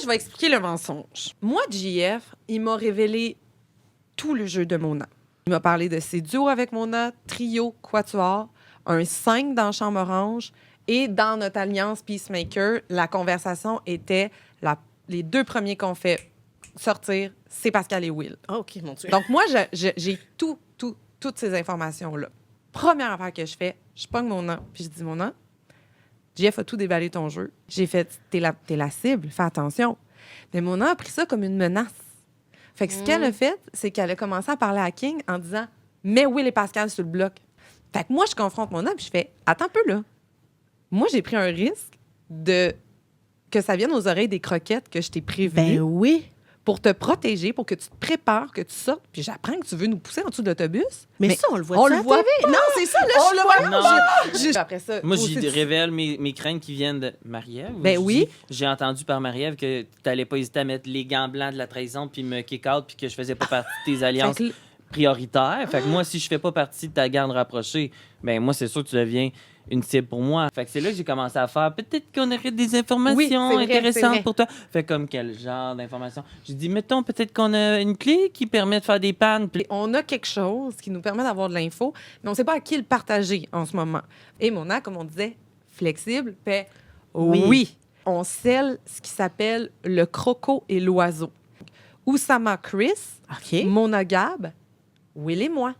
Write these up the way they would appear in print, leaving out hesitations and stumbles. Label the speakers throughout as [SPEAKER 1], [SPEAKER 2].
[SPEAKER 1] Je vais expliquer le mensonge. Moi, JF, il m'a révélé tout le jeu de Mona. Il m'a parlé de ses duos avec Mona, trio, quatuor, un 5 dans Chambre Orange. Et dans notre alliance Peacemaker, la conversation était les 2 premiers qu'on fait sortir, c'est Pascal et Will.
[SPEAKER 2] Oh, OK, mon Dieu.
[SPEAKER 1] Donc, moi, j'ai toutes ces informations-là. Première affaire que je fais, je pogne Mona, puis je dis, Mona, JF a tout déballé ton jeu. J'ai fait, t'es la cible, fais attention. Mais Mona a pris ça comme une menace. Fait que ce qu'elle a fait, c'est qu'elle a commencé à parler à King en disant, mets Will et Pascal sur le bloc. Fait que moi, je confronte Mona, puis je fais, attends un peu là. Moi, j'ai pris un risque que ça vienne aux oreilles des croquettes que je t'ai prévenu.
[SPEAKER 2] Ben oui.
[SPEAKER 1] Pour te protéger, pour que tu te prépares, que tu sortes. Puis j'apprends que tu veux nous pousser en dessous de l'autobus.
[SPEAKER 2] Mais ça, on le voit
[SPEAKER 1] on
[SPEAKER 2] à
[SPEAKER 1] le
[SPEAKER 2] la
[SPEAKER 1] voit
[SPEAKER 2] TV?
[SPEAKER 1] pas.
[SPEAKER 2] Non, c'est ça, là,
[SPEAKER 1] On
[SPEAKER 2] je
[SPEAKER 1] le
[SPEAKER 2] vois.
[SPEAKER 1] voit
[SPEAKER 3] Non.
[SPEAKER 1] Après ça,
[SPEAKER 3] Moi,
[SPEAKER 1] aussi,
[SPEAKER 3] j'y révèle mes craintes qui viennent de Marie-Ève.
[SPEAKER 1] Ben
[SPEAKER 3] Je
[SPEAKER 1] oui.
[SPEAKER 3] dis, j'ai entendu par Marie-Ève que tu n'allais pas hésiter à mettre les gants blancs de la trahison puis me kick-out puis que je faisais pas partie de tes alliances
[SPEAKER 1] Fait que-
[SPEAKER 3] prioritaires. Fait que moi, si je fais pas partie de ta garde rapprochée, ben moi, c'est sûr que tu deviens une cible pour moi. Fait que c'est là que j'ai commencé à faire. Peut-être qu'on aurait des informations
[SPEAKER 1] Oui, c'est vrai, c'est
[SPEAKER 3] intéressantes
[SPEAKER 1] vrai.
[SPEAKER 3] pour toi. Fait comme quel genre d'informations? J'ai dit, mettons, peut-être qu'on a une clé qui permet de faire des pannes. Puis
[SPEAKER 1] on a quelque chose qui nous permet d'avoir de l'info, mais on ne sait pas à qui le partager en ce moment. Et Mona, comme on disait, flexible, fait oui. On scelle ce qui s'appelle le croco et l'oiseau. Oussama Chris,
[SPEAKER 2] OK.
[SPEAKER 1] Mona Gab, Will et moi.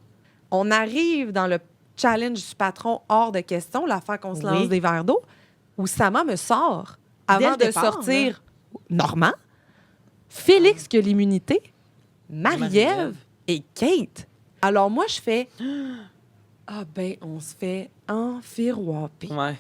[SPEAKER 1] On arrive dans le challenge du patron hors de question, l'affaire qu'on se lance
[SPEAKER 2] Oui.
[SPEAKER 1] des verres d'eau. Oussama me sort
[SPEAKER 2] Dès
[SPEAKER 1] avant
[SPEAKER 2] le
[SPEAKER 1] de
[SPEAKER 2] départ,
[SPEAKER 1] sortir Normand, Félix qui a l'immunité, Marie-Ève
[SPEAKER 3] Marie-Ève.
[SPEAKER 1] et Kate. Alors moi, je fais... Ah ben, on se fait enfiroiper.
[SPEAKER 3] ouais.